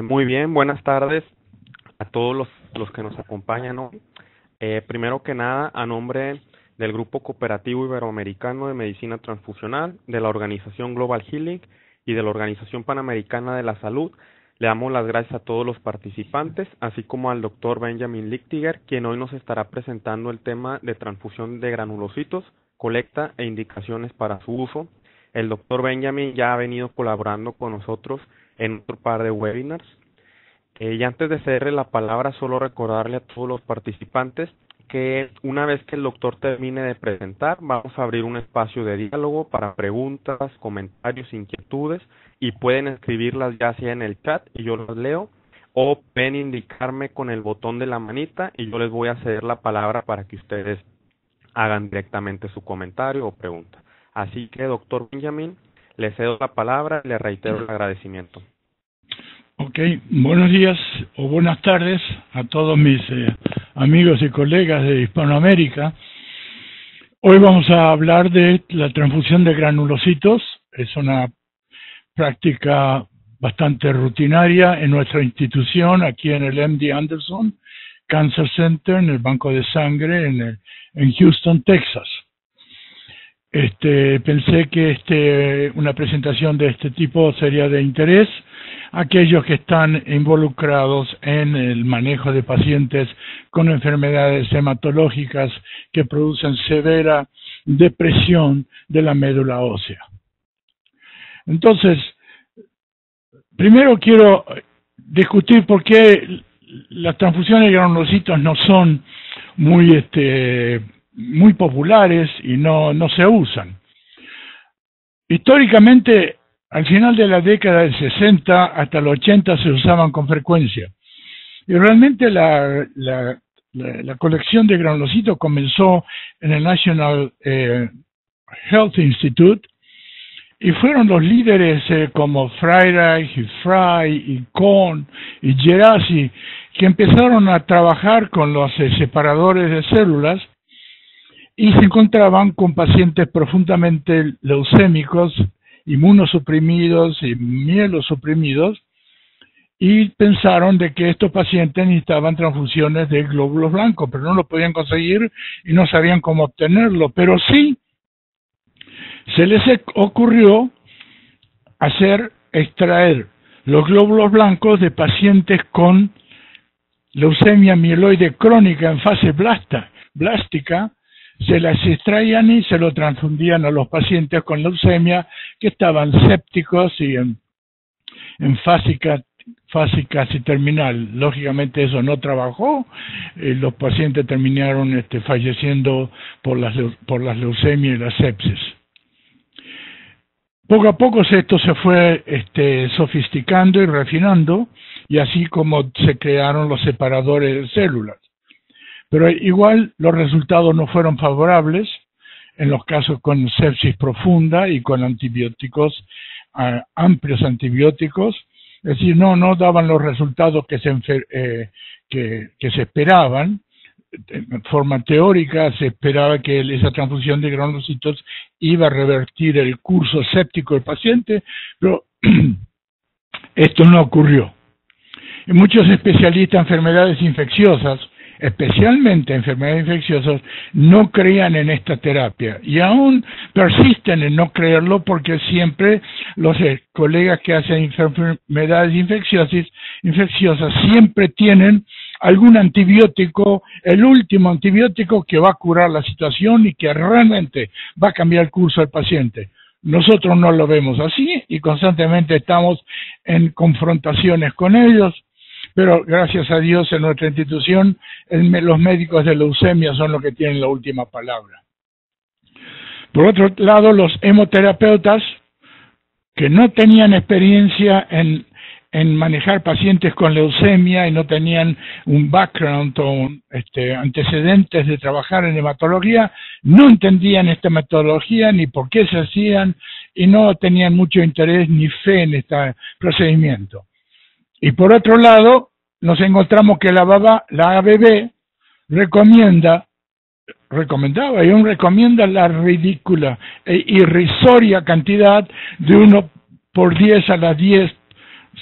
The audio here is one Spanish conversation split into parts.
Muy bien, buenas tardes a todos los que nos acompañan hoy. Primero que nada, a nombre del Grupo Cooperativo Iberoamericano de Medicina Transfusional, de la Organización Global Healing y de la Organización Panamericana de la Salud, le damos las gracias a todos los participantes, así como al doctor Benjamin Lichtiger, quien hoy nos estará presentando el tema de transfusión de granulocitos, colecta e indicaciones para su uso. El doctor Benjamin ya ha venido colaborando con nosotros en otro par de webinars. Y antes de cederle la palabra, solo recordarle a todos los participantes que una vez que el doctor termine de presentar, vamos a abrir un espacio de diálogo para preguntas, comentarios, inquietudes, y pueden escribirlas ya sea en el chat y yo las leo, o pueden indicarme con el botón de la manita y yo les voy a ceder la palabra para que ustedes hagan directamente su comentario o pregunta. Así que, doctor Benjamin, le cedo la palabra y le reitero el agradecimiento. Ok, buenos días o buenas tardes a todos mis amigos y colegas de Hispanoamérica. Hoy vamos a hablar de la transfusión de granulocitos. Es una práctica bastante rutinaria en nuestra institución, aquí en el MD Anderson Cancer Center, en el Banco de Sangre, en Houston, Texas. Pensé que una presentación de este tipo sería de interés a aquellos que están involucrados en el manejo de pacientes con enfermedades hematológicas que producen severa depresión de la médula ósea. Entonces, primero quiero discutir por qué las transfusiones de granulocitos no son muy populares y no se usan. Históricamente, al final de la década del 60 hasta el 80 se usaban con frecuencia. Y realmente la colección de granulocitos comenzó en el National Health Institute y fueron los líderes como Freyreich y Frey y Kohn y Gerasi que empezaron a trabajar con los separadores de células y se encontraban con pacientes profundamente leucémicos, inmunosuprimidos y mielosuprimidos, y pensaron de que estos pacientes necesitaban transfusiones de glóbulos blancos, pero no lo podían conseguir y no sabían cómo obtenerlo. Pero sí se les ocurrió extraer los glóbulos blancos de pacientes con leucemia mieloide crónica en fase blástica, se las extraían y se lo transfundían a los pacientes con leucemia que estaban sépticos y en fase casi terminal. Lógicamente eso no trabajó, los pacientes terminaron falleciendo por las leucemias y la sepsis. Poco a poco esto se fue sofisticando y refinando, y así como se crearon los separadores de células. Pero igual los resultados no fueron favorables en los casos con sepsis profunda y con antibióticos, amplios antibióticos. Es decir, no daban los resultados que se esperaban. En forma teórica se esperaba que esa transfusión de granulocitos iba a revertir el curso séptico del paciente, pero esto no ocurrió. Y muchos especialistas en enfermedades infecciosas, especialmente enfermedades infecciosas, no creían en esta terapia y aún persisten en no creerlo porque siempre los colegas que hacen enfermedades infecciosas siempre tienen algún antibiótico, el último antibiótico que va a curar la situación y que realmente va a cambiar el curso del paciente. Nosotros no lo vemos así y constantemente estamos en confrontaciones con ellos. Pero gracias a Dios en nuestra institución los médicos de leucemia son los que tienen la última palabra. Por otro lado, los hemoterapeutas que no tenían experiencia en manejar pacientes con leucemia y no tenían un background o antecedentes de trabajar en hematología, no entendían esta metodología ni por qué se hacían y no tenían mucho interés ni fe en este procedimiento. Y por otro lado, nos encontramos que la ABB recomendaba y aún recomienda la ridícula e irrisoria cantidad de 1 por 10 a la 10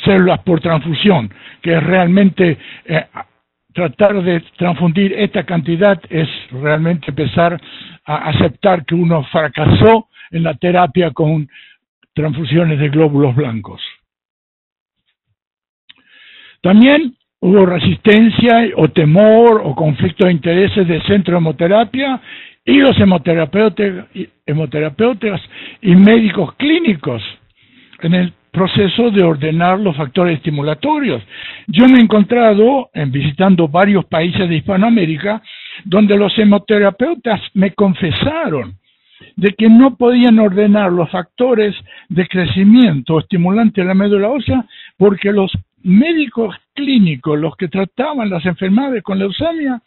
células por transfusión, que es realmente tratar de transfundir esta cantidad es realmente empezar a aceptar que uno fracasó en la terapia con transfusiones de glóbulos blancos. También hubo resistencia o temor o conflicto de intereses del centro de hemoterapia y los hemoterapeutas y médicos clínicos en el proceso de ordenar los factores estimulatorios. Yo me he encontrado, visitando varios países de Hispanoamérica, donde los hemoterapeutas me confesaron de que no podían ordenar los factores de crecimiento estimulante de la médula ósea porque los médicos clínicos, los que trataban las enfermedades con leucemia,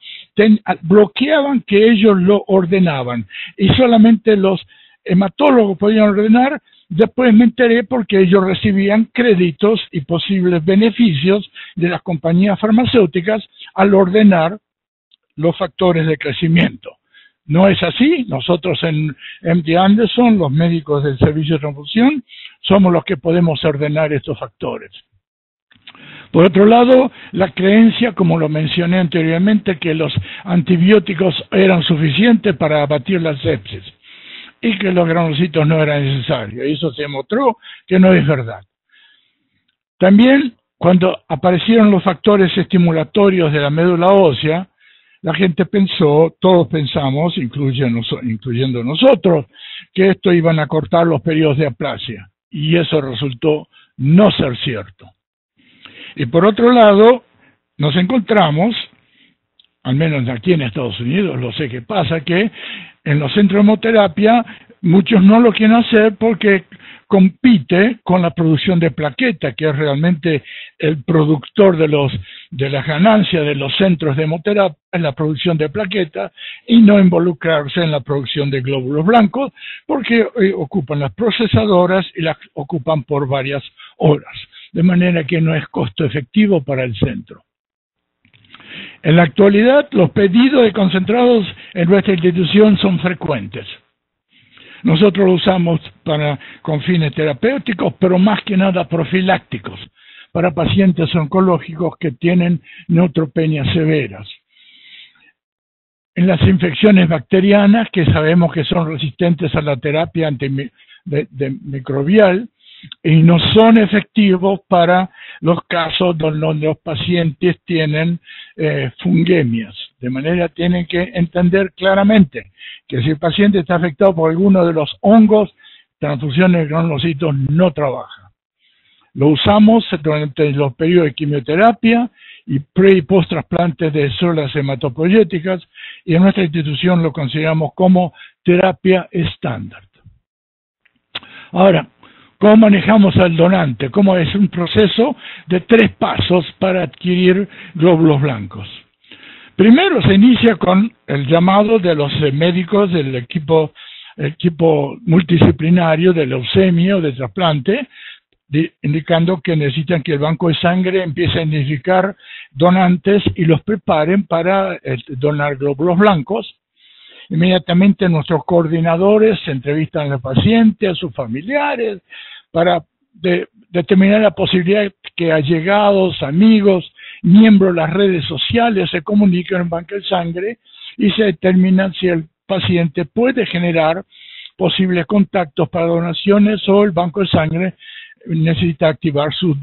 bloqueaban que ellos lo ordenaban y solamente los hematólogos podían ordenar. Después me enteré porque ellos recibían créditos y posibles beneficios de las compañías farmacéuticas al ordenar los factores de crecimiento. No es así. Nosotros en MD Anderson, los médicos del servicio de transfusión, somos los que podemos ordenar estos factores. Por otro lado, la creencia, como lo mencioné anteriormente, que los antibióticos eran suficientes para abatir la sepsis y que los granulocitos no eran necesarios. Y eso se demostró que no es verdad. También, cuando aparecieron los factores estimulatorios de la médula ósea, la gente pensó, todos pensamos, incluyendo nosotros, que esto iban a cortar los periodos de aplasia. Y eso resultó no ser cierto. Y por otro lado, nos encontramos, al menos aquí en Estados Unidos, lo sé que pasa, que en los centros de hemoterapia muchos no lo quieren hacer porque compite con la producción de plaqueta, que es realmente el productor de las ganancias de los centros de hemoterapia, en la producción de plaqueta, y no involucrarse en la producción de glóbulos blancos, porque ocupan las procesadoras y las ocupan por varias horas, de manera que no es costo efectivo para el centro. En la actualidad, los pedidos de concentrados en nuestra institución son frecuentes. Nosotros lo usamos con fines terapéuticos, pero más que nada profilácticos, para pacientes oncológicos que tienen neutropenias severas. En las infecciones bacterianas, que sabemos que son resistentes a la terapia antimicrobial, y no son efectivos para los casos donde los pacientes tienen fungemias. De manera tienen que entender claramente que si el paciente está afectado por alguno de los hongos, transfusiones de granulocitos no trabaja. Lo usamos durante los periodos de quimioterapia y pre y post trasplantes de células hematopoyéticas, y en nuestra institución lo consideramos como terapia estándar. Ahora, ¿cómo manejamos al donante? ¿Cómo es un proceso de 3 pasos para adquirir glóbulos blancos? Primero se inicia con el llamado de los médicos del equipo multidisciplinario de leucemia o de trasplante, indicando que necesitan que el banco de sangre empiece a identificar donantes y los preparen para donar glóbulos blancos. Inmediatamente nuestros coordinadores entrevistan al paciente, a sus familiares, para determinar la posibilidad que allegados, amigos, miembros de las redes sociales se comuniquen en banco de sangre y se determina si el paciente puede generar posibles contactos para donaciones o el banco de sangre necesita activar sus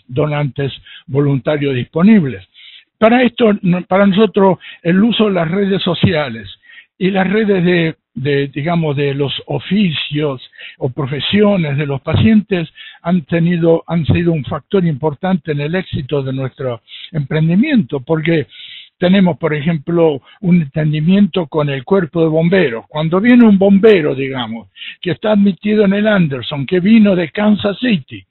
donantes voluntarios disponibles. Para esto, para nosotros, el uso de las redes sociales y las redes de los oficios o profesiones de los pacientes han sido un factor importante en el éxito de nuestro emprendimiento, porque tenemos, por ejemplo, un entendimiento con el cuerpo de bomberos. Cuando viene un bombero, digamos, que está admitido en el Anderson, que vino de Kansas City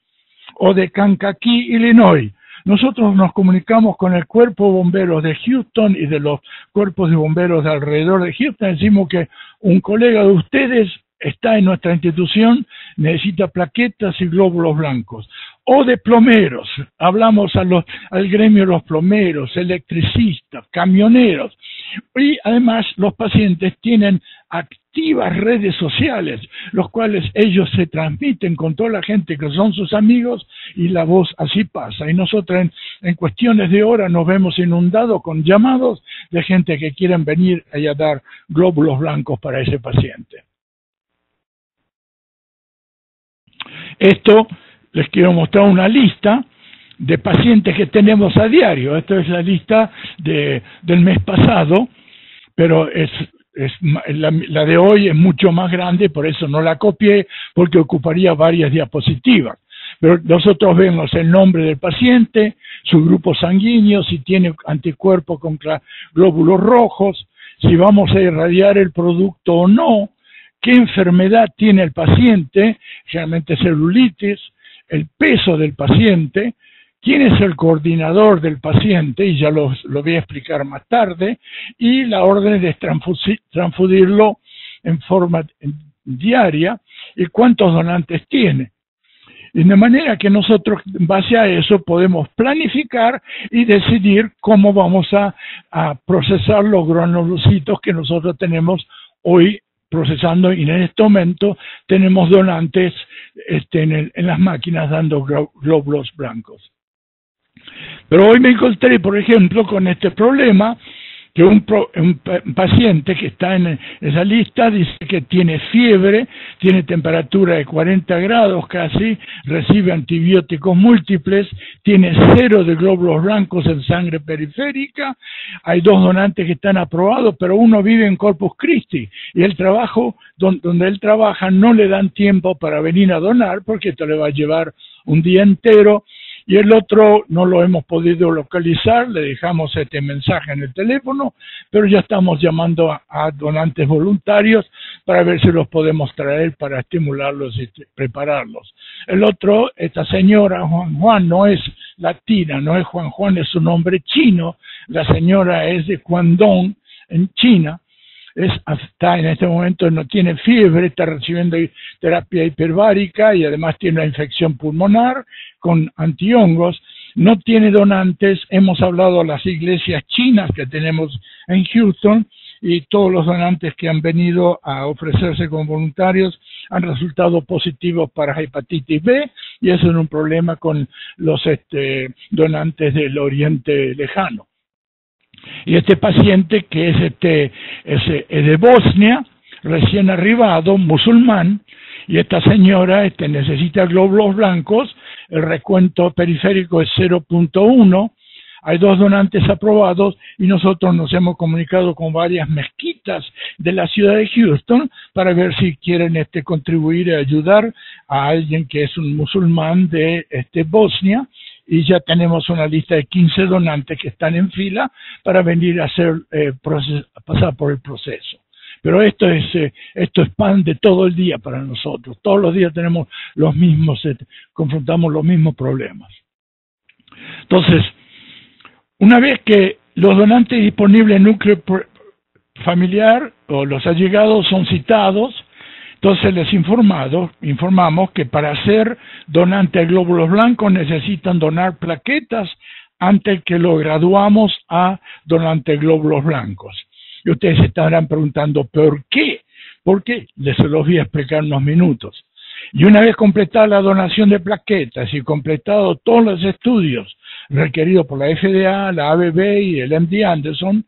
o de Kankakee, Illinois, nosotros nos comunicamos con el cuerpo de bomberos de Houston y de los cuerpos de bomberos de alrededor de Houston. Decimos que un colega de ustedes está en nuestra institución, necesita plaquetas y glóbulos blancos. O de plomeros, hablamos al gremio de los plomeros, electricistas, camioneros. Y además los pacientes tienen activas redes sociales, los cuales ellos se transmiten con toda la gente que son sus amigos y la voz así pasa. Y nosotros en cuestiones de horas nos vemos inundados con llamados de gente que quieren venir a dar glóbulos blancos para ese paciente. Esto les quiero mostrar una lista de pacientes que tenemos a diario. Esta es la lista del mes pasado, pero la de hoy es mucho más grande, por eso no la copié, porque ocuparía varias diapositivas. Pero nosotros vemos el nombre del paciente, su grupo sanguíneo, si tiene anticuerpos contra glóbulos rojos, si vamos a irradiar el producto o no, qué enfermedad tiene el paciente, generalmente celulitis, el peso del paciente, quién es el coordinador del paciente, y ya lo voy a explicar más tarde, y la orden de transfundirlo en forma diaria, y cuántos donantes tiene. Y de manera que nosotros, en base a eso, podemos planificar y decidir cómo vamos a procesar los granulocitos que nosotros tenemos hoy procesando, y en este momento tenemos donantes en las máquinas dando glóbulos blancos. Pero hoy me encontré, por ejemplo, con este problema, que un paciente que está en esa lista dice que tiene fiebre, tiene temperatura de 40 grados casi, recibe antibióticos múltiples, tiene 0 de glóbulos blancos en sangre periférica, hay 2 donantes que están aprobados, pero uno vive en Corpus Christi y el trabajo donde él trabaja no le dan tiempo para venir a donar porque esto le va a llevar un día entero. Y el otro no lo hemos podido localizar, le dejamos este mensaje en el teléfono, pero ya estamos llamando a donantes voluntarios para ver si los podemos traer para estimularlos y prepararlos. El otro, esta señora Juan, no es latina, no es Juan, es un nombre chino, la señora es de Guangdong, en China. Está en este momento, no tiene fiebre, está recibiendo terapia hiperbárica y además tiene una infección pulmonar con antihongos, no tiene donantes. Hemos hablado a las iglesias chinas que tenemos en Houston y todos los donantes que han venido a ofrecerse como voluntarios han resultado positivos para hepatitis B, y eso es un problema con los donantes del Oriente Lejano. Y este paciente, que es de Bosnia, recién arribado, musulmán, y esta señora necesita glóbulos blancos, el recuento periférico es 0.1, hay 2 donantes aprobados y nosotros nos hemos comunicado con varias mezquitas de la ciudad de Houston para ver si quieren contribuir y ayudar a alguien que es un musulmán de Bosnia, y ya tenemos una lista de 15 donantes que están en fila para venir a pasar por el proceso. Pero esto es pan de todo el día para nosotros. Todos los días tenemos confrontamos los mismos problemas. Entonces, una vez que los donantes disponibles en núcleo familiar o los allegados son citados, entonces les informamos que para ser donante de glóbulos blancos necesitan donar plaquetas antes que lo graduamos a donante de glóbulos blancos. Y ustedes se estarán preguntando, ¿por qué? ¿Por qué? Les los voy a explicar en unos minutos. Y una vez completada la donación de plaquetas y completado todos los estudios requeridos por la FDA, la ABB y el MD Anderson,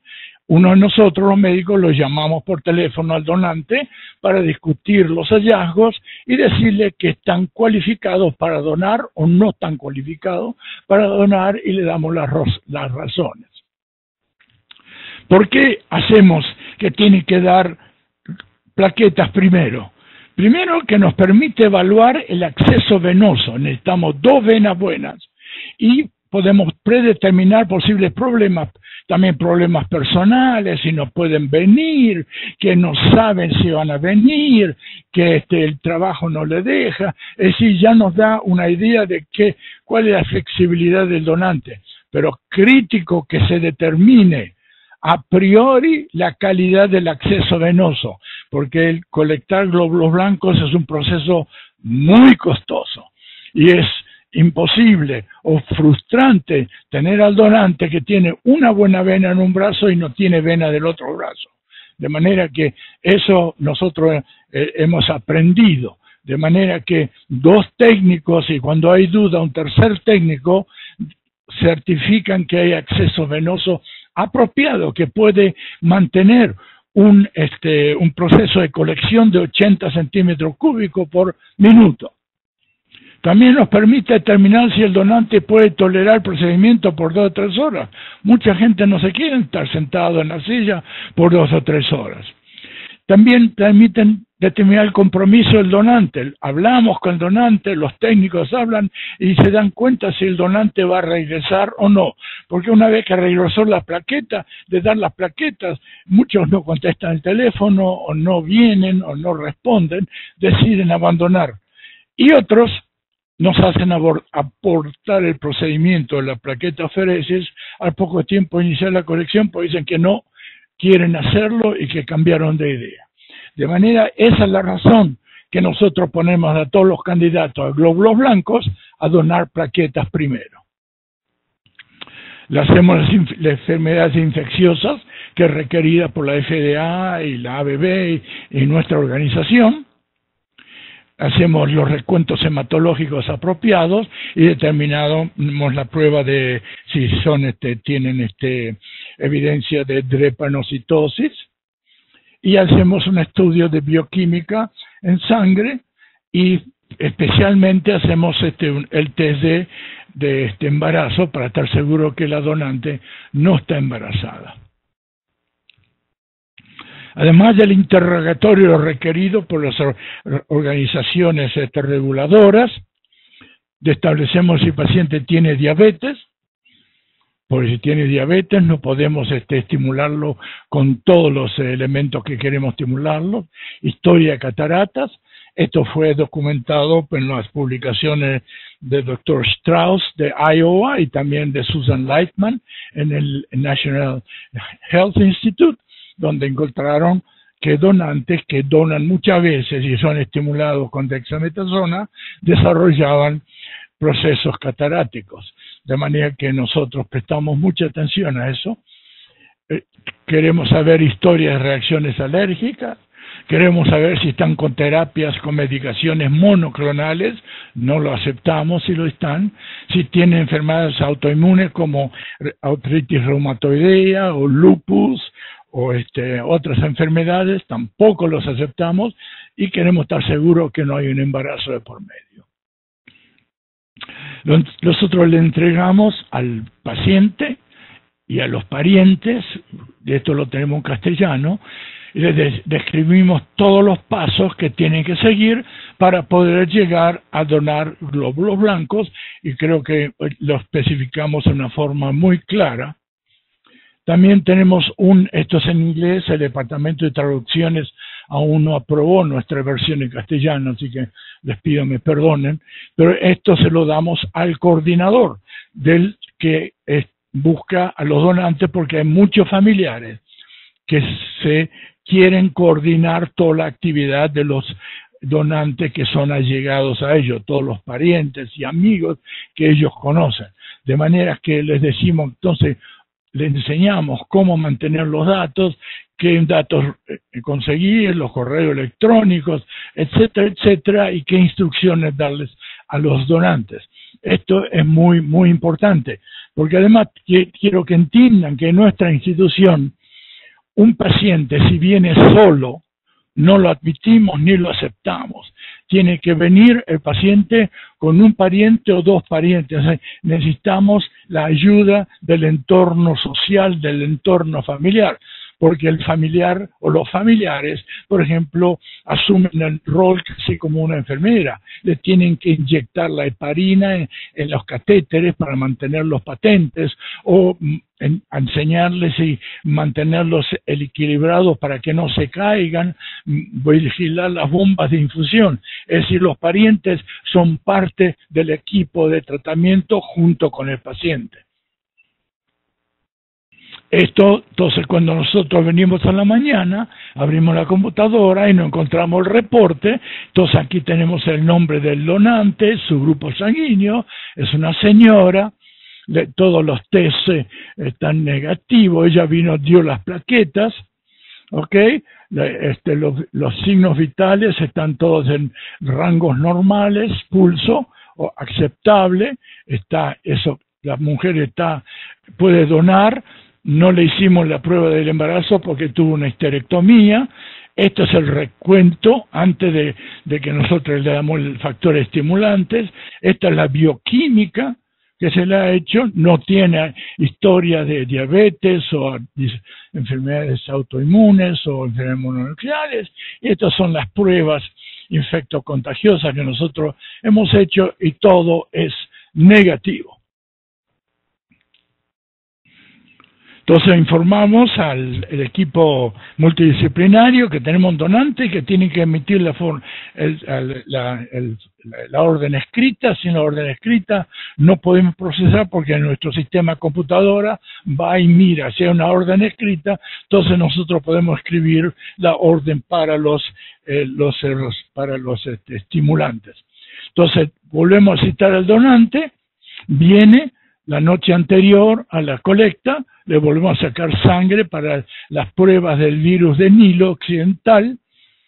uno de nosotros, los médicos, los llamamos por teléfono al donante para discutir los hallazgos y decirle que están cualificados para donar o no están cualificados para donar, y le damos las razones. ¿Por qué hacemos que tienen que dar plaquetas primero? Primero, que nos permite evaluar el acceso venoso. Necesitamos 2 venas buenas y podemos predeterminar posibles problemas, también problemas personales, si no pueden venir, que no saben si van a venir, que el trabajo no le deja. Es decir, ya nos da una idea de cuál es la flexibilidad del donante. Pero crítico que se determine a priori la calidad del acceso venoso, porque el colectar glóbulos blancos es un proceso muy costoso y es imposible o frustrante tener al donante que tiene una buena vena en un brazo y no tiene vena del otro brazo. De manera que eso nosotros hemos aprendido. De manera que 2 técnicos y cuando hay duda un tercer técnico certifican que hay acceso venoso apropiado que puede mantener un proceso de colección de 80 centímetros cúbicos por minuto. También nos permite determinar si el donante puede tolerar el procedimiento por 2 o 3 horas. Mucha gente no se quiere estar sentado en la silla por 2 o 3 horas. También permiten determinar el compromiso del donante. Hablamos con el donante, los técnicos hablan y se dan cuenta si el donante va a regresar o no. Porque una vez que regresó la plaqueta, de dar las plaquetas, muchos no contestan el teléfono o no vienen o no responden, deciden abandonar. Y otros nos hacen aportar el procedimiento de la plaqueta feresis al poco tiempo de iniciar la colección, pues dicen que no quieren hacerlo y que cambiaron de idea. De manera, esa es la razón que nosotros ponemos a todos los candidatos a glóbulos blancos a donar plaquetas primero. Le hacemos las enfermedades infecciosas que es requerida por la FDA y la ABB y nuestra organización. Hacemos los recuentos hematológicos apropiados y determinamos la prueba de si tienen evidencia de drepanocitosis, y hacemos un estudio de bioquímica en sangre y especialmente hacemos el test de embarazo para estar seguro que la donante no está embarazada. Además del interrogatorio requerido por las organizaciones reguladoras, establecemos si el paciente tiene diabetes, porque si tiene diabetes no podemos estimularlo con todos los elementos que queremos estimularlo. Historia de cataratas, esto fue documentado en las publicaciones del Dr. Strauss de Iowa y también de Susan Lightman en el National Health Institute, donde encontraron que donantes que donan muchas veces y son estimulados con dexametasona desarrollaban procesos cataráticos. De manera que nosotros prestamos mucha atención a eso. Queremos saber historias de reacciones alérgicas, queremos saber si están con terapias, con medicaciones monoclonales, no lo aceptamos si lo están, si tienen enfermedades autoinmunes como artritis reumatoidea o lupus, o otras enfermedades, tampoco los aceptamos y queremos estar seguros que no hay un embarazo de por medio. Nosotros le entregamos al paciente y a los parientes, de esto lo tenemos en castellano, y les describimos todos los pasos que tienen que seguir para poder llegar a donar glóbulos blancos y creo que lo especificamos de una forma muy clara. También tenemos esto es en inglés, el Departamento de Traducciones aún no aprobó nuestra versión en castellano, así que les pido me perdonen, pero esto se lo damos al coordinador del que busca a los donantes porque hay muchos familiares que se quieren coordinar toda la actividad de los donantes que son allegados a ellos, todos los parientes y amigos que ellos conocen. De manera que les decimos entonces, le enseñamos cómo mantener los datos, qué datos conseguir, los correos electrónicos, etcétera, etcétera, y qué instrucciones darles a los donantes. Esto es muy, muy importante, porque además quiero que entiendan que en nuestra institución, un paciente, si viene solo, no lo admitimos ni lo aceptamos. Tiene que venir el paciente con un pariente o 2 parientes. O sea, necesitamos la ayuda del entorno social, del entorno familiar, porque el familiar o los familiares, por ejemplo, asumen el rol casi como una enfermera. Le tienen que inyectar la heparina en los catéteres para mantenerlos patentes o enseñarles y mantenerlos equilibrados para que no se caigan, vigilar las bombas de infusión. Es decir, los parientes son parte del equipo de tratamiento junto con el paciente. Entonces, cuando nosotros venimos a la mañana, abrimos la computadora y nos encontramos el reporte. Entonces, aquí tenemos el nombre del donante, su grupo sanguíneo, es una señora, todos los test están negativos, ella dio las plaquetas, ¿ok? Los signos vitales están todos en rangos normales, pulso o aceptable, la mujer puede donar, no le hicimos la prueba del embarazo porque tuvo una histerectomía. Esto es el recuento antes de que nosotros le damos el factor estimulantes. Esta es la bioquímica que se le ha hecho, no tiene historia de diabetes o enfermedades autoinmunes o enfermedades mononucleares. Estas son las pruebas infectocontagiosas que nosotros hemos hecho y todo es negativo. Entonces informamos al equipo multidisciplinario que tenemos un donante que tiene que emitir la orden escrita. Sin la orden escrita no podemos procesar porque nuestro sistema computadora va y mira. Si hay una orden escrita, entonces nosotros podemos escribir la orden para los estimulantes. Entonces volvemos a citar al donante, viene la noche anterior a la colecta, le volvemos a sacar sangre para las pruebas del virus de Nilo occidental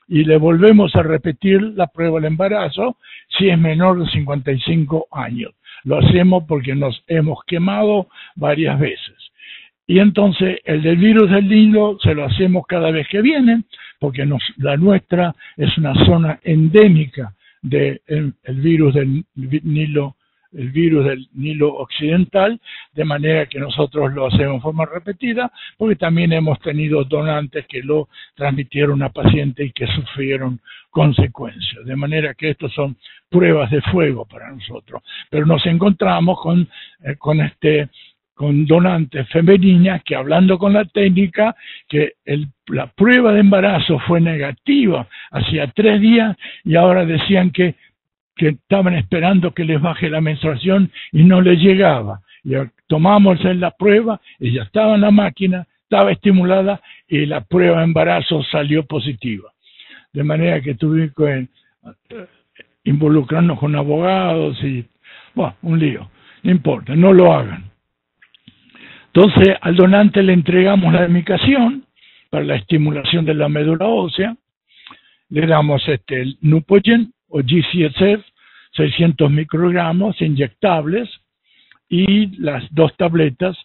y le volvemos a repetir la prueba del embarazo si es menor de 55 años. Lo hacemos porque nos hemos quemado varias veces. Y entonces el del virus del Nilo se lo hacemos cada vez que vienen, porque la nuestra es una zona endémica del virus del Nilo. El virus del Nilo occidental, de manera que nosotros lo hacemos en forma repetida, porque también hemos tenido donantes que lo transmitieron a pacientes y que sufrieron consecuencias. De manera que estos son pruebas de fuego para nosotros. Pero nos encontramos con donantes femeninas que, hablando con la técnica, que la prueba de embarazo fue negativa hacía 3 días y ahora decían que estaban esperando que les baje la menstruación y no les llegaba. Y tomamos la prueba, ella estaba en la máquina, estaba estimulada y la prueba de embarazo salió positiva. De manera que tuvimos que involucrarnos con abogados y, bueno, un lío. No importa, no lo hagan. Entonces al donante le entregamos la medicación para la estimulación de la médula ósea, le damos el Nupogen o G-CSF, 600 microgramos inyectables y las 2 tabletas,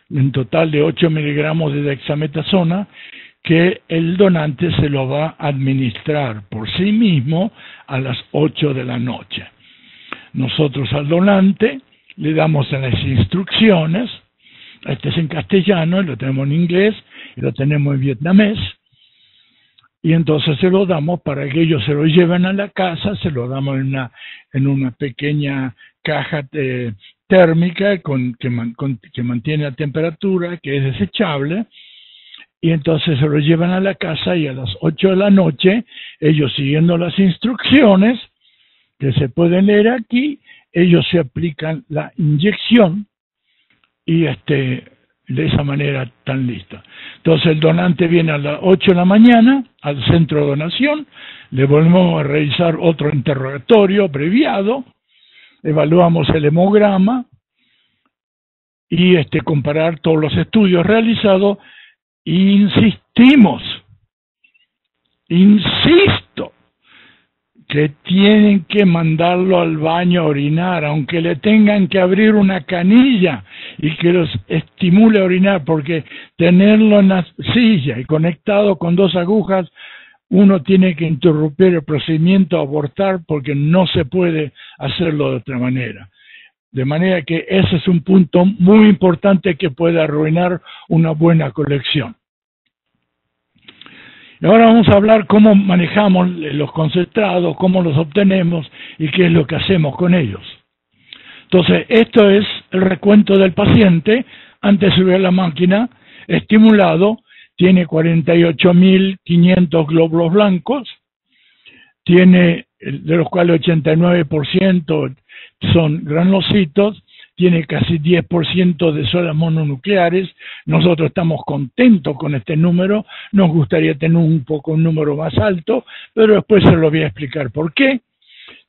en total de 8 miligramos de dexametasona, que el donante se lo va a administrar por sí mismo a las 8 de la noche. Nosotros al donante le damos las instrucciones, este es en castellano, lo tenemos en inglés y lo tenemos en vietnamés, y entonces se lo damos para que ellos se lo lleven a la casa, se lo damos en una pequeña caja térmica que mantiene la temperatura, que es desechable, y entonces se lo llevan a la casa y a las 8 de la noche, ellos siguiendo las instrucciones que se pueden leer aquí, ellos se aplican la inyección y de esa manera tan lista. Entonces el donante viene a las 8 de la mañana al centro de donación, le volvemos a realizar otro interrogatorio abreviado, evaluamos el hemograma y comparar todos los estudios realizados e insisto, que tienen que mandarlo al baño a orinar, aunque le tengan que abrir una canilla y que los estimule a orinar, porque tenerlo en la silla y conectado con 2 agujas, uno tiene que interrumpir el procedimiento, abortar, porque no se puede hacerlo de otra manera. De manera que ese es un punto muy importante que puede arruinar una buena colección. Y ahora vamos a hablar cómo manejamos los concentrados, cómo los obtenemos y qué es lo que hacemos con ellos. Entonces, esto es el recuento del paciente antes de subir a la máquina, estimulado, tiene 48.500 glóbulos blancos, tiene, de los cuales 89% son granulocitos, tiene casi 10% de células mononucleares. Nosotros estamos contentos con este número, nos gustaría tener un número más alto, pero después se lo voy a explicar por qué.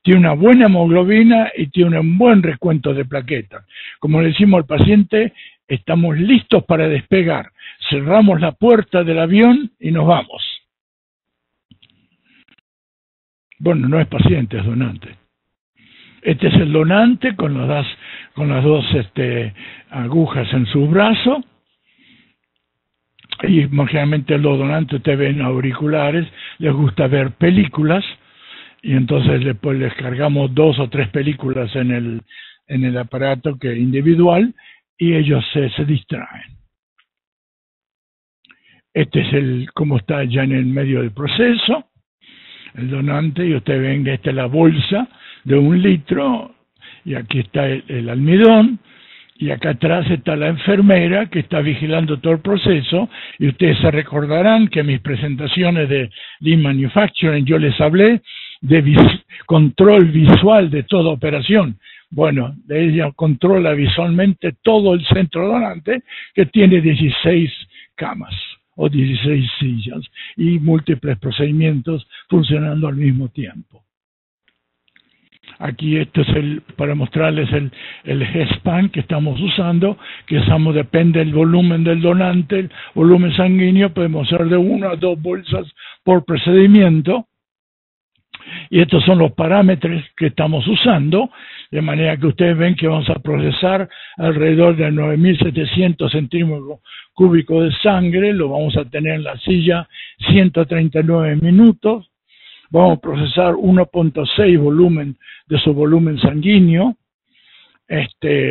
Tiene una buena hemoglobina y tiene un buen recuento de plaquetas. Como le decimos al paciente, estamos listos para despegar. cerramos la puerta del avión y nos vamos. Bueno, no es paciente, es donante. Este es el donante con las dos agujas en su brazo. Y generalmente los donantes te ven auriculares, les gusta ver películas, y entonces después les cargamos 2 o 3 películas en el aparato que es individual, y ellos se distraen. Este es cómo está ya en el medio del proceso, el donante, y ustedes ven que esta es la bolsa de 1 litro, y aquí está el almidón, y acá atrás está la enfermera que está vigilando todo el proceso, y ustedes se recordarán que en mis presentaciones de Lean Manufacturing yo les hablé de control visual de toda operación. Bueno, ella controla visualmente todo el centro donante, que tiene 16 camas o 16 sillas y múltiples procedimientos funcionando al mismo tiempo. Aquí esto es para mostrarles el G-Span que estamos usando, depende del volumen del donante, el volumen sanguíneo, podemos hacer de 1 a 2 bolsas por procedimiento. Y estos son los parámetros que estamos usando, de manera que ustedes ven que vamos a procesar alrededor de 9.700 centímetros cúbicos de sangre, lo vamos a tener en la silla 139 minutos, vamos a procesar 1.6 volumen de su volumen sanguíneo,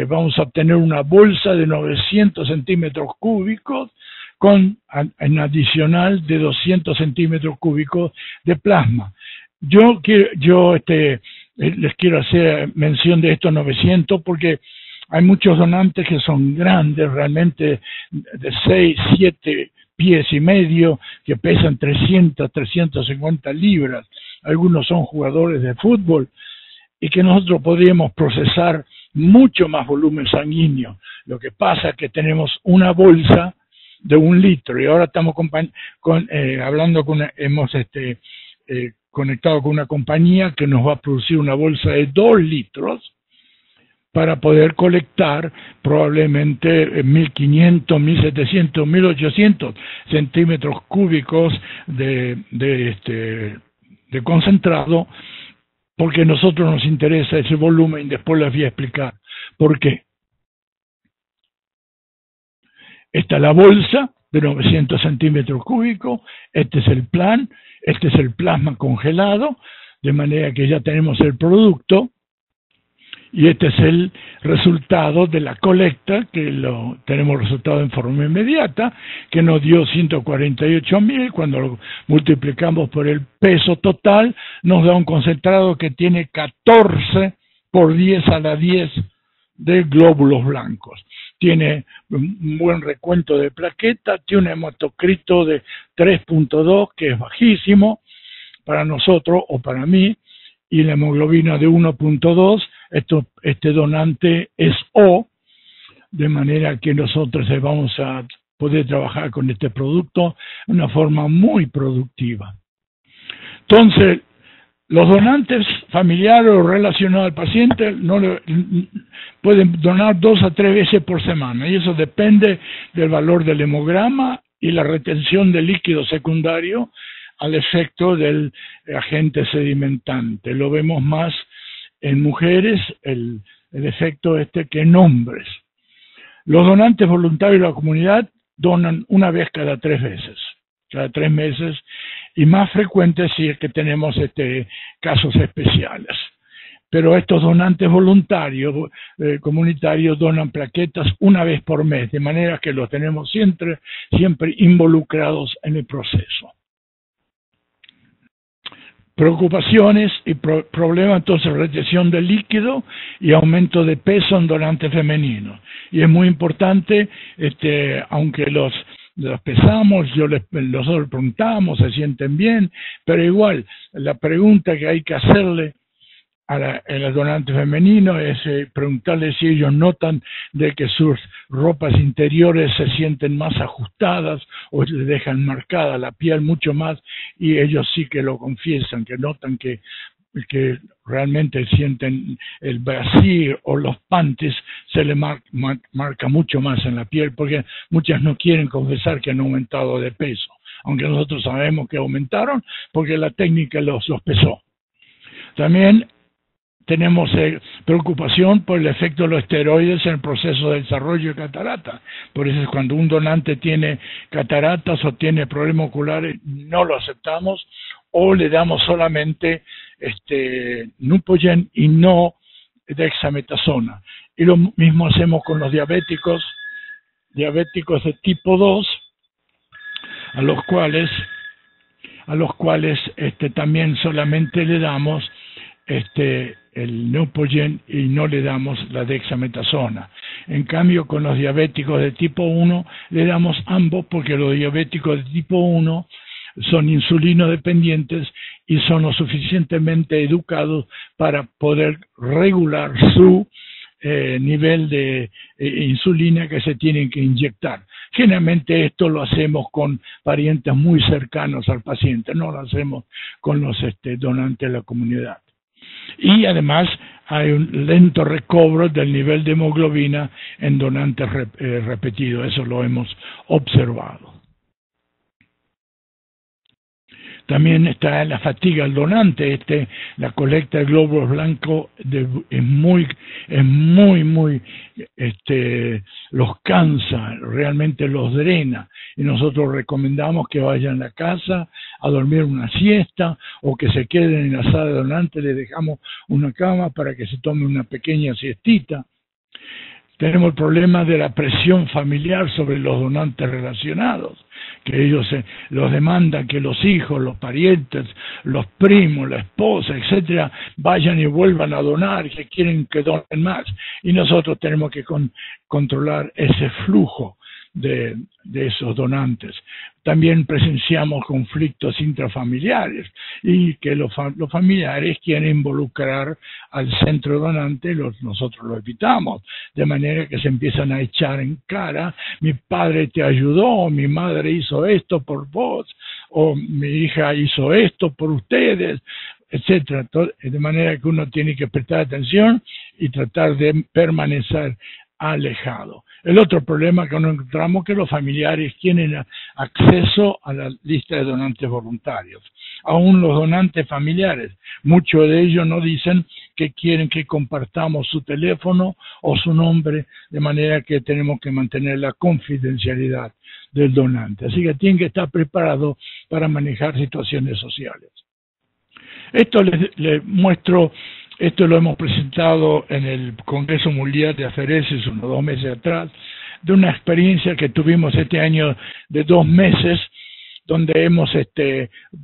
vamos a obtener una bolsa de 900 centímetros cúbicos con en adicional de 200 centímetros cúbicos de plasma. Yo les quiero hacer mención de estos 900 porque hay muchos donantes que son grandes, realmente de 6, 7 pies y medio, que pesan 300, 350 libras. Algunos son jugadores de fútbol y que nosotros podríamos procesar mucho más volumen sanguíneo. Lo que pasa es que tenemos una bolsa de 1 litro y ahora estamos hemos conectado con una compañía que nos va a producir una bolsa de 2 litros para poder colectar probablemente 1.500, 1.700, 1.800 centímetros cúbicos de concentrado, porque a nosotros nos interesa ese volumen y después les voy a explicar por qué. Esta es la bolsa de 900 centímetros cúbicos, este es el plan, este es el plasma congelado, de manera que ya tenemos el producto, y este es el resultado de la colecta, que tenemos resultado en forma inmediata, que nos dio 148.000, cuando lo multiplicamos por el peso total, nos da un concentrado que tiene 14 por 10 a la 10 de glóbulos blancos. Tiene un buen recuento de plaquetas, tiene un hematocrito de 3.2, que es bajísimo para nosotros o para mí, y la hemoglobina de 1.2, este donante es O, de manera que nosotros vamos a poder trabajar con este producto de una forma muy productiva. Entonces, los donantes familiares o relacionados al paciente pueden donar 2 a 3 veces por semana, y eso depende del valor del hemograma y la retención de líquido secundario al efecto del agente sedimentante. Lo vemos más en mujeres, el efecto que en hombres. Los donantes voluntarios de la comunidad donan una vez cada 3 veces, cada 3 meses, y más frecuente si es que tenemos casos especiales. Pero estos donantes voluntarios comunitarios donan plaquetas una vez por mes, de manera que los tenemos siempre involucrados en el proceso. Preocupaciones y problemas, entonces, retención de líquido y aumento de peso en donantes femeninos. Y es muy importante, aunque los pesamos, nosotros preguntamos, se sienten bien, pero igual, la pregunta que hay que hacerle a los donantes femeninos es preguntarles si ellos notan de que sus ropas interiores se sienten más ajustadas o se dejan marcada la piel mucho más, y ellos sí que lo confiesan, que notan que que realmente sienten el brasier o los panties, se le marca mucho más en la piel, porque muchas no quieren confesar que han aumentado de peso, aunque nosotros sabemos que aumentaron porque la técnica los pesó. También tenemos preocupación por el efecto de los esteroides en el proceso de desarrollo de catarata. Por eso cuando un donante tiene cataratas o tiene problemas oculares, no lo aceptamos o le damos solamente Neupogen y no dexametasona. Y lo mismo hacemos con los diabéticos de tipo 2, a los cuales también solamente le damos el Neupogen y no le damos la dexametasona. En cambio, con los diabéticos de tipo 1 le damos ambos, porque los diabéticos de tipo 1 son insulino dependientes y son lo suficientemente educados para poder regular su nivel de insulina que se tienen que inyectar. Generalmente esto lo hacemos con parientes muy cercanos al paciente, no lo hacemos con los donantes de la comunidad. Y además hay un lento recobro del nivel de hemoglobina en donantes repetidos, eso lo hemos observado. También está la fatiga del donante, la colecta de glóbulos blancos es muy, los cansa, realmente los drena, y nosotros recomendamos que vayan a la casa a dormir una siesta, o que se queden en la sala de donante, les dejamos una cama para que se tome una pequeña siestita. Tenemos el problema de la presión familiar sobre los donantes relacionados, que ellos los demandan que los hijos, los parientes, los primos, la esposa, etcétera, vayan y vuelvan a donar, que quieren que donen más. Y nosotros tenemos que controlar ese flujo de esos donantes. También presenciamos conflictos intrafamiliares y que los familiares quieren involucrar al centro donante, nosotros lo evitamos, de manera que se empiezan a echar en cara: mi padre te ayudó, mi madre hizo esto por vos, o mi hija hizo esto por ustedes, etcétera. De manera que uno tiene que prestar atención y tratar de permanecer alejado. El otro problema que nos encontramos es que los familiares tienen acceso a la lista de donantes voluntarios. Aún los donantes familiares, muchos de ellos nos dicen que quieren que compartamos su teléfono o su nombre, de manera que tenemos que mantener la confidencialidad del donante. Así que tienen que estar preparados para manejar situaciones sociales. Esto les muestro. Esto lo hemos presentado en el Congreso Mundial de Aferesis unos 2 meses atrás, de una experiencia que tuvimos este año de 2 meses, donde hemos,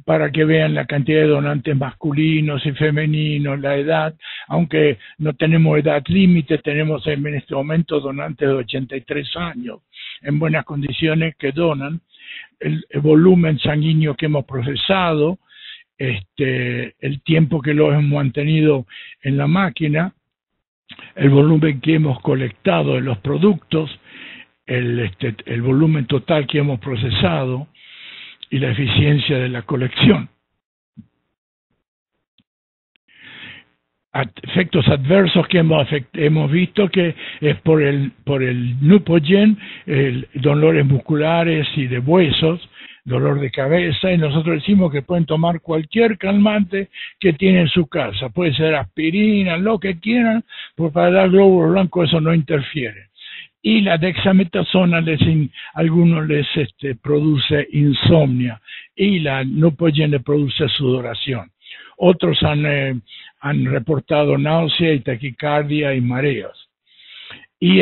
para que vean la cantidad de donantes masculinos y femeninos, la edad, aunque no tenemos edad límite, tenemos en este momento donantes de 83 años, en buenas condiciones, que donan, el volumen sanguíneo que hemos procesado, el tiempo que lo hemos mantenido en la máquina, el volumen que hemos colectado de los productos, el volumen total que hemos procesado y la eficiencia de la colección. Efectos adversos que hemos visto, que es por el Neupogen, dolores musculares y de huesos, dolor de cabeza, y nosotros decimos que pueden tomar cualquier calmante que tienen en su casa, puede ser aspirina, lo que quieran, pues para dar glóbulos blancos eso no interfiere. Y la dexametasona algunos les produce insomnia, y la Neupogen le produce sudoración. Otros han reportado náusea y taquicardia y mareos. Y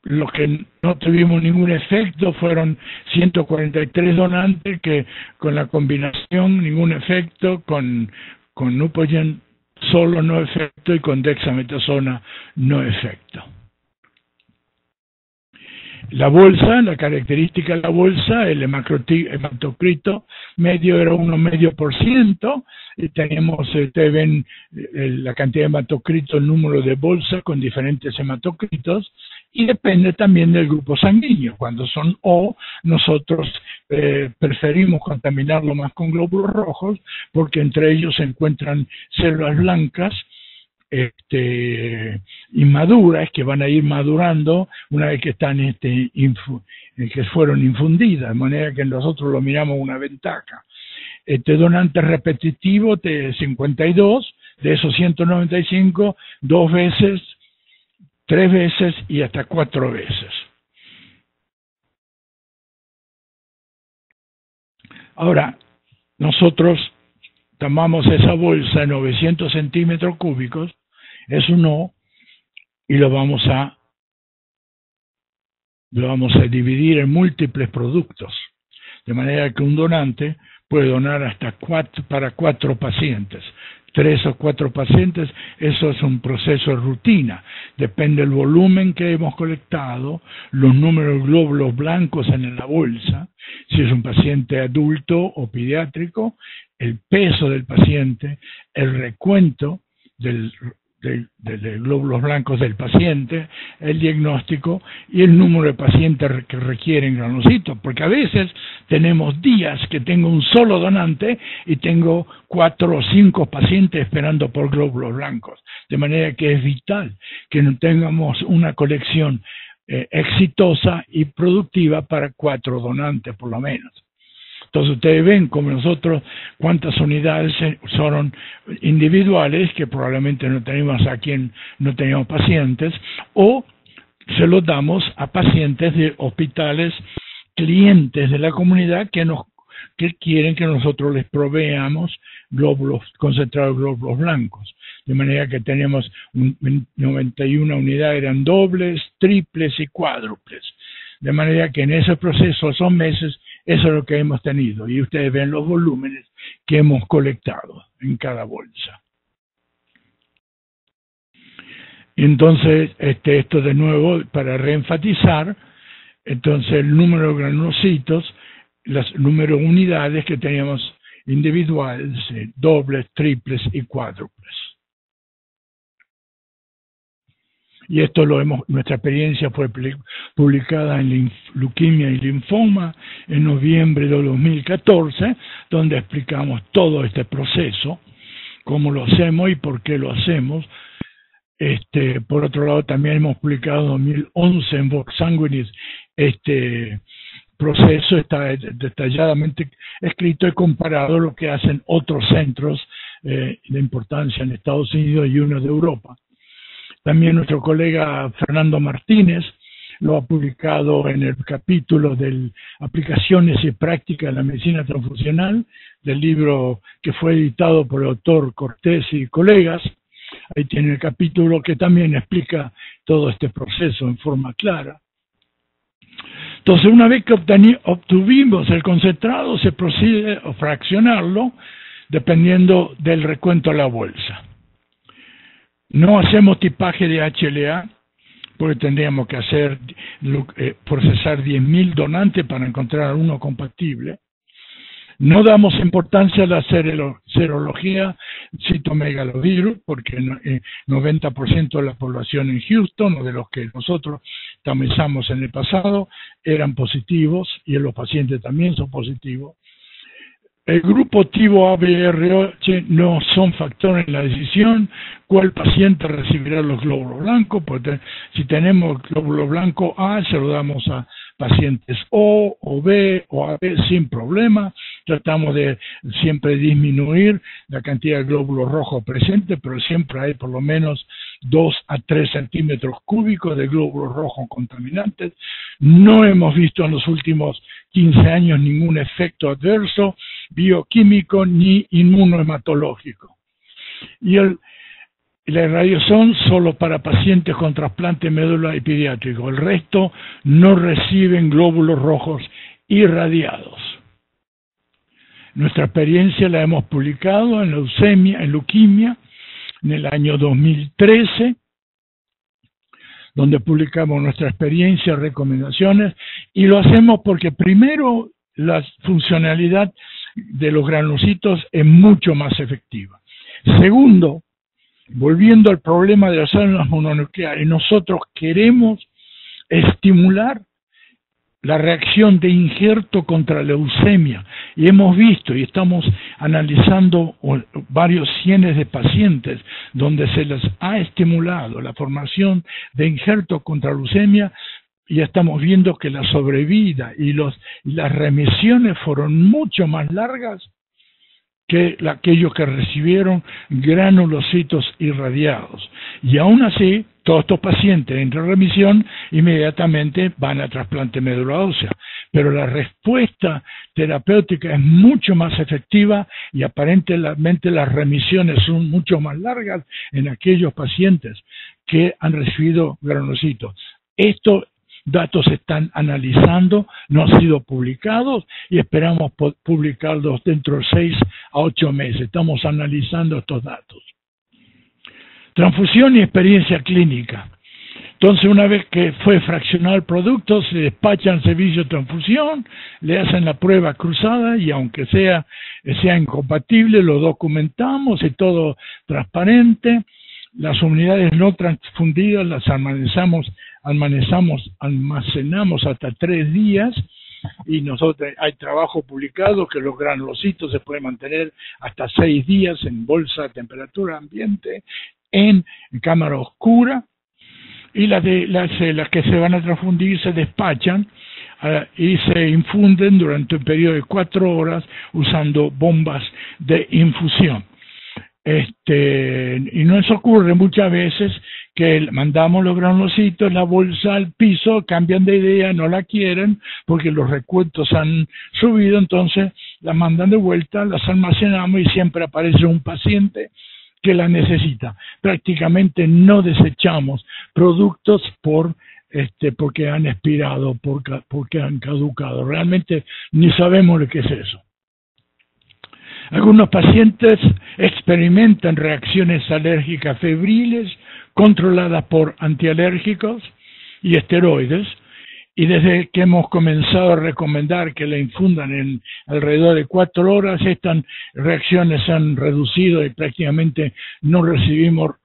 los que no tuvimos ningún efecto fueron 143 donantes, que con la combinación ningún efecto, con Neupogen solo no efecto, y con dexametasona no efecto. La bolsa, la característica de la bolsa, el hematocrito medio era 1,5%, y tenemos, ustedes ven la cantidad de hematocrito, el número de bolsa con diferentes hematocritos, y depende también del grupo sanguíneo. Cuando son O, nosotros preferimos contaminarlo más con glóbulos rojos porque entre ellos se encuentran células blancas inmaduras que van a ir madurando una vez que están que fueron infundidas, de manera que nosotros lo miramos una ventaja. Donante repetitivo de 52, de esos 195, 2 veces, 3 veces y hasta 4 veces. Ahora, nosotros tomamos esa bolsa de 900 centímetros cúbicos, es un O, y lo vamos a dividir en múltiples productos, de manera que un donante puede donar hasta para 4 pacientes. 3 o 4 pacientes, eso es un proceso de rutina. Depende del volumen que hemos colectado, los números de glóbulos blancos en la bolsa, si es un paciente adulto o pediátrico, el peso del paciente, el recuento de glóbulos blancos del paciente, el diagnóstico y el número de pacientes que requieren granulocitos, porque a veces tenemos días que tengo un solo donante y tengo 4 o 5 pacientes esperando por glóbulos blancos, de manera que es vital que no tengamos una colección exitosa y productiva para 4 donantes por lo menos. Entonces ustedes ven como nosotros cuántas unidades son individuales que probablemente no tenemos a quien no teníamos pacientes, o se los damos a pacientes de hospitales, clientes de la comunidad que quieren que nosotros les proveamos glóbulos concentrados de glóbulos blancos. De manera que tenemos 91 unidades, eran dobles, triples y cuádruples. De manera que en ese proceso, esos meses, eso es lo que hemos tenido. Y ustedes ven los volúmenes que hemos colectado en cada bolsa. Entonces, esto de nuevo, para reenfatizar, entonces el número de granulocitos, el número de unidades que teníamos individuales, dobles, triples y cuádruples. Y esto nuestra experiencia fue publicada en Leuquimia y Linfoma en noviembre de 2014, donde explicamos todo este proceso, cómo lo hacemos y por qué lo hacemos. Por otro lado, también hemos publicado en 2011 en Vox Sanguinis este proceso, está detalladamente escrito y comparado lo que hacen otros centros de importancia en Estados Unidos y uno de Europa. También nuestro colega Fernando Martínez lo ha publicado en el capítulo de aplicaciones y prácticas de la medicina transfusional, del libro que fue editado por el doctor Cortés y colegas. Ahí tiene el capítulo que también explica todo este proceso en forma clara. Entonces, una vez que obtuvimos el concentrado, se procede a fraccionarlo dependiendo del recuento de la bolsa. No hacemos tipaje de HLA, porque tendríamos que procesar 10.000 donantes para encontrar uno compatible. No damos importancia a la serología citomegalovirus, porque 90% de la población en Houston, o de los que nosotros tamizamos en el pasado, eran positivos, y los pacientes también son positivos. El grupo TIVO ABRH no son factores en la decisión cuál paciente recibirá los glóbulos blancos, porque si tenemos glóbulo blanco A, se lo damos a pacientes o B o AB sin problema. Tratamos de siempre disminuir la cantidad de glóbulos rojos presentes, pero siempre hay por lo menos 2 a 3 centímetros cúbicos de glóbulos rojos contaminantes. No hemos visto en los últimos 15 años ningún efecto adverso bioquímico ni inmunohematológico. Y la irradiación solo para pacientes con trasplante médula y pediátrico. El resto no reciben glóbulos rojos irradiados. Nuestra experiencia la hemos publicado en leuquimia, en el año 2013, donde publicamos nuestra experiencia, recomendaciones, y lo hacemos porque primero la funcionalidad de los granulocitos es mucho más efectiva. Segundo, volviendo al problema de las células mononucleares, nosotros queremos estimular la reacción de injerto contra leucemia. Y hemos visto y estamos analizando varios cientos de pacientes donde se les ha estimulado la formación de injerto contra leucemia, y estamos viendo que la sobrevida y las remisiones fueron mucho más largas que aquellos que recibieron granulocitos irradiados. Y aún así, todos estos pacientes en remisión inmediatamente van a trasplante de médula ósea. Pero la respuesta terapéutica es mucho más efectiva y aparentemente las remisiones son mucho más largas en aquellos pacientes que han recibido granulocitos. Estos datos se están analizando, no han sido publicados y esperamos publicarlos dentro de 6 a 8 meses. Estamos analizando estos datos. Transfusión y experiencia clínica. Entonces, una vez que fue fraccionado el producto, se despacha al servicio de transfusión, le hacen la prueba cruzada y aunque sea incompatible, lo documentamos y todo transparente. Las unidades no transfundidas las almacenamos hasta 3 días y nosotros hay trabajo publicado que los granulocitos se pueden mantener hasta 6 días en bolsa a temperatura ambiente en cámara oscura, y las que se van a transfundir se despachan y se infunden durante un periodo de 4 horas usando bombas de infusión. Y nos ocurre muchas veces que mandamos los granulocitos, la bolsa al piso, cambian de idea, no la quieren porque los recuentos han subido, entonces la mandan de vuelta, las almacenamos y siempre aparece un paciente que la necesita. Prácticamente no desechamos productos porque han expirado, porque han caducado. Realmente ni sabemos lo que es eso. Algunos pacientes experimentan reacciones alérgicas febriles controladas por antialérgicos y esteroides, y desde que hemos comenzado a recomendar que la infundan en alrededor de 4 horas, estas reacciones se han reducido y prácticamente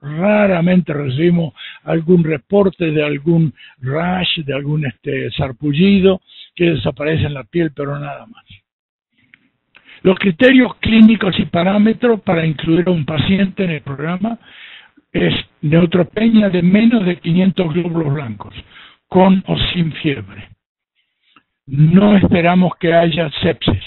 raramente recibimos algún reporte de algún rash, de algún sarpullido que desaparece en la piel, pero nada más. Los criterios clínicos y parámetros para incluir a un paciente en el programa es neutropenia de menos de 500 glóbulos blancos, con o sin fiebre. No esperamos que haya sepsis,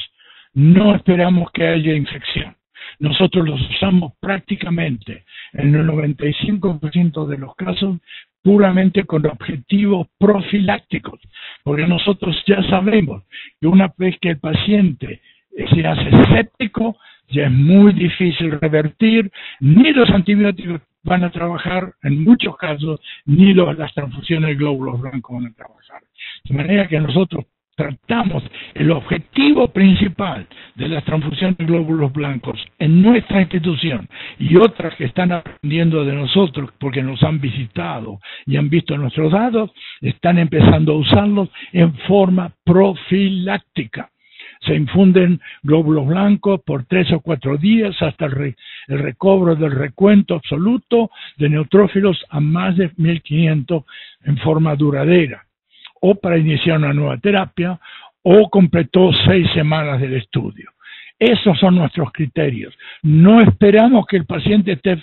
no esperamos que haya infección. Nosotros los usamos prácticamente en el 95% de los casos puramente con objetivos profilácticos, porque nosotros ya sabemos que una vez que el paciente se hace séptico, ya es muy difícil revertir, ni los antibióticos van a trabajar en muchos casos, ni las transfusiones de glóbulos blancos van a trabajar. De manera que nosotros tratamos el objetivo principal de las transfusiones de glóbulos blancos en nuestra institución y otras que están aprendiendo de nosotros porque nos han visitado y han visto nuestros datos, están empezando a usarlos en forma profiláctica. Se infunden glóbulos blancos por 3 o 4 días hasta el recobro del recuento absoluto de neutrófilos a más de 1500 en forma duradera, o para iniciar una nueva terapia, o completó 6 semanas del estudio. Esos son nuestros criterios. No esperamos que el paciente esté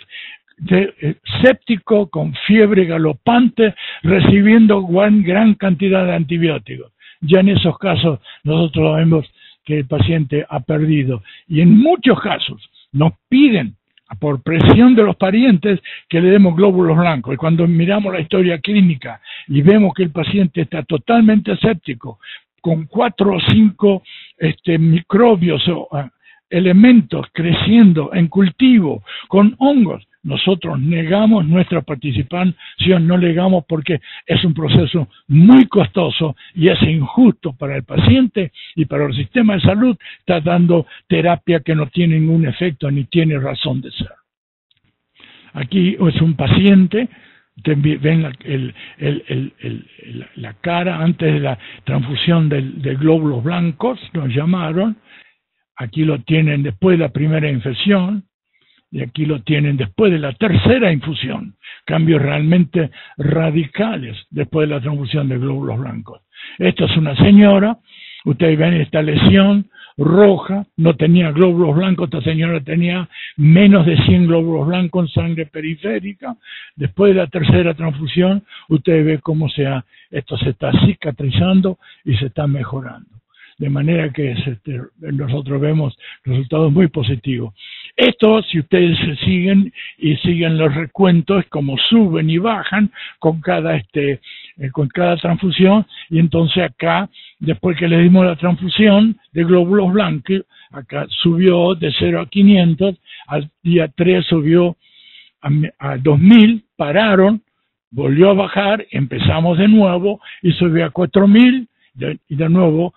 séptico, con fiebre galopante, recibiendo gran cantidad de antibióticos. Ya en esos casos nosotros vemos que el paciente ha perdido. Y en muchos casos nos piden, por presión de los parientes, que le demos glóbulos blancos. Y cuando miramos la historia clínica y vemos que el paciente está totalmente séptico, con 4 o 5 microbios o elementos creciendo en cultivo, con hongos, nosotros negamos nuestra participación, no negamos porque es un proceso muy costoso y es injusto para el paciente y para el sistema de salud. Está dando terapia que no tiene ningún efecto ni tiene razón de ser. Aquí es un paciente, ven la cara antes de la transfusión de glóbulos blancos, nos llamaron. Aquí lo tienen después de la primera infección. Y aquí lo tienen después de la tercera infusión. Cambios realmente radicales después de la transfusión de glóbulos blancos. Esta es una señora, ustedes ven esta lesión roja, no tenía glóbulos blancos, esta señora tenía menos de 100 glóbulos blancos en sangre periférica. Después de la tercera transfusión, ustedes ven cómo esto se está cicatrizando y se está mejorando. De manera que nosotros vemos resultados muy positivos. Esto, si ustedes siguen los recuentos, como suben y bajan con cada transfusión, y entonces acá, después que le dimos la transfusión de glóbulos blancos, acá subió de 0 a 500, al día 3 subió a 2000, pararon, volvió a bajar, empezamos de nuevo y subió a 4000, y de nuevo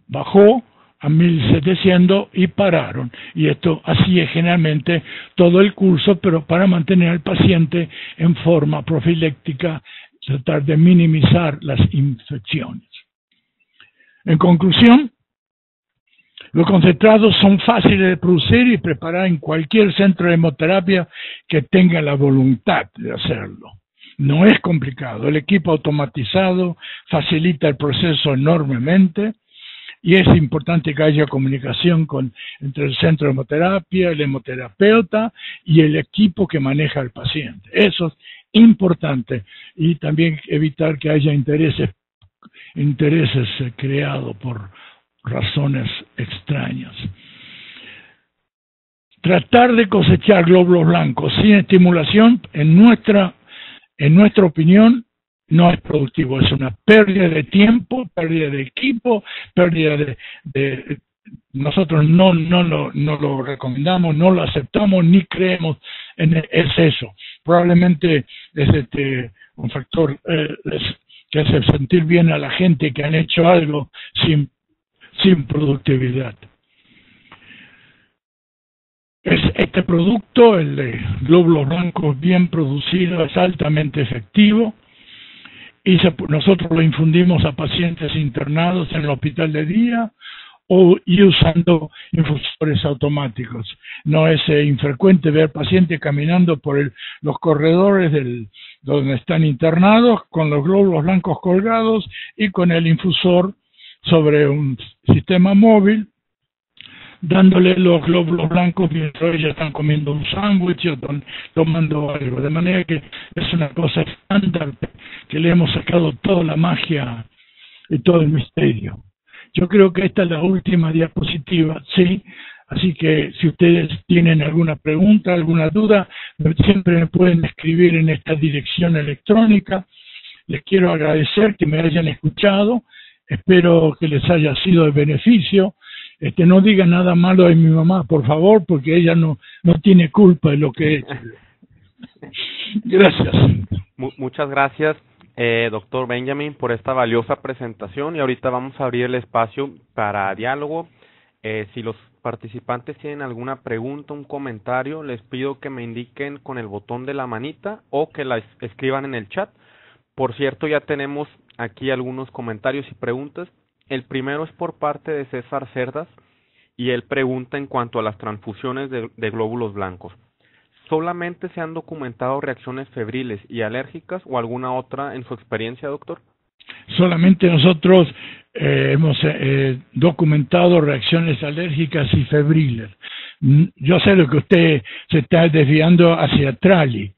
bajó a 1700 y pararon. Y esto así es generalmente todo el curso, pero para mantener al paciente en forma profiláctica, tratar de minimizar las infecciones. En conclusión, los concentrados son fáciles de producir y preparar en cualquier centro de hemoterapia que tenga la voluntad de hacerlo. No es complicado. El equipo automatizado facilita el proceso enormemente. Y es importante que haya comunicación entre el centro de hemoterapia, el hemoterapeuta y el equipo que maneja al paciente. Eso es importante. Y también evitar que haya intereses creados por razones extrañas. Tratar de cosechar glóbulos blancos sin estimulación, en nuestra opinión, no es productivo, es una pérdida de tiempo, pérdida de equipo, pérdida de nosotros no lo recomendamos, no lo aceptamos, ni creemos es eso. Probablemente es un factor que hace sentir bien a la gente que han hecho algo sin productividad. Este producto, el de glóbulos blancos bien producido, es altamente efectivo. Y nosotros lo infundimos a pacientes internados en el hospital de día y usando infusores automáticos. No es infrecuente ver pacientes caminando por los corredores donde están internados con los glóbulos blancos colgados y con el infusor sobre un sistema móvil, dándole los glóbulos blancos mientras ellos están comiendo un sándwich o tomando algo. De manera que es una cosa estándar que le hemos sacado toda la magia y todo el misterio. Yo creo que esta es la última diapositiva, ¿sí? Así que si ustedes tienen alguna pregunta, alguna duda, siempre me pueden escribir en esta dirección electrónica. Les quiero agradecer que me hayan escuchado. Espero que les haya sido de beneficio. No digan nada malo de mi mamá, por favor, porque ella no tiene culpa de lo que he hecho. Gracias. Muchas gracias, doctor Benjamin, por esta valiosa presentación. Y ahorita vamos a abrir el espacio para diálogo. Si los participantes tienen alguna pregunta, un comentario, les pido que me indiquen con el botón de la manita o que la escriban en el chat. Por cierto, ya tenemos aquí algunos comentarios y preguntas. El primero es por parte de César Cerdas y él pregunta en cuanto a las transfusiones de glóbulos blancos. ¿Solamente se han documentado reacciones febriles y alérgicas o alguna otra en su experiencia, doctor? Solamente nosotros hemos documentado reacciones alérgicas y febriles. Yo sé lo que usted se está desviando hacia Trali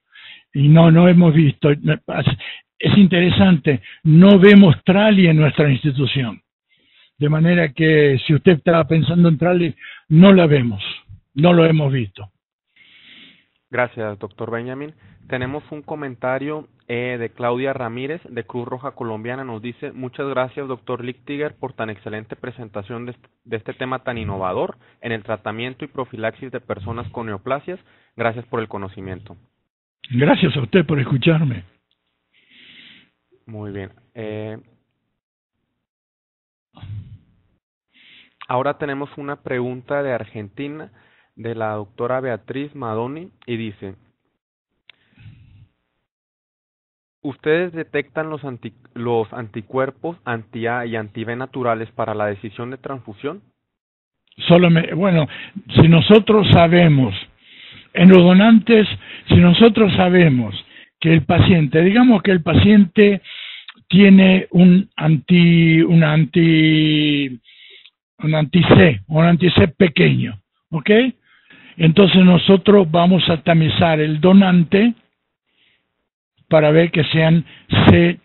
y no hemos visto. Es interesante, no vemos Trali en nuestra institución. De manera que si usted estaba pensando en Trali, no la vemos, no lo hemos visto. Gracias, doctor Benjamin. Tenemos un comentario de Claudia Ramírez, de Cruz Roja Colombiana. Nos dice: muchas gracias, doctor Lichtiger, por tan excelente presentación de este tema tan innovador en el tratamiento y profilaxis de personas con neoplasias. Gracias por el conocimiento. Gracias a usted por escucharme. Muy bien. Ahora tenemos una pregunta de Argentina, de la doctora Beatriz Madoni, y dice: ¿ustedes detectan los anticuerpos anti-A y anti-B naturales para la decisión de transfusión? Bueno, si nosotros sabemos En los donantes, si nosotros sabemos que el paciente, digamos que el paciente tiene un anti-C, un anti-C pequeño, ¿ok? Entonces nosotros vamos a tamizar el donante para ver que sean que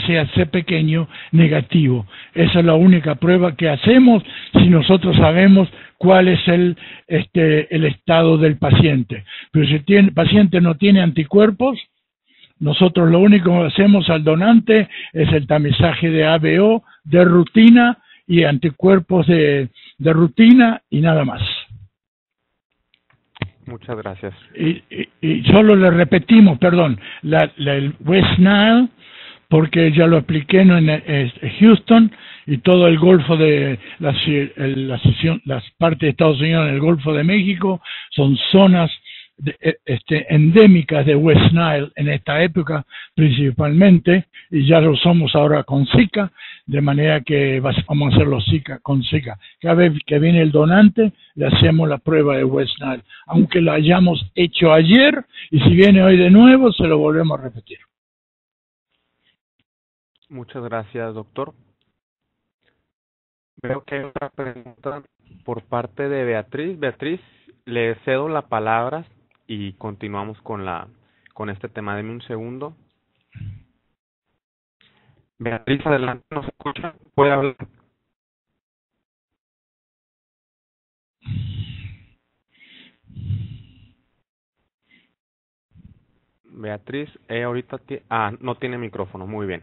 sea C pequeño negativo. Esa es la única prueba que hacemos si nosotros sabemos cuál es el estado del paciente. Pero si el paciente no tiene anticuerpos, nosotros lo único que hacemos al donante es el tamizaje de ABO de rutina y anticuerpos de rutina y nada más. Muchas gracias. Y solo le repetimos, perdón, el West Nile, porque ya lo expliqué en Houston y todo el Golfo de las partes de Estados Unidos en el Golfo de México son zonas endémicas de West Nile en esta época principalmente, y ya lo somos ahora con Zika, de manera que vamos a hacerlo con Zika. Cada vez que viene el donante le hacemos la prueba de West Nile, aunque lo hayamos hecho ayer, y si viene hoy de nuevo se lo volvemos a repetir. Muchas gracias, doctor. Veo que hay otra pregunta por parte de Beatriz. Beatriz, le cedo la palabra y continuamos con este tema. Deme un segundo. Beatriz, adelante, ¿nos escucha? ¿Puede hablar? Beatriz, ahorita no tiene micrófono, muy bien.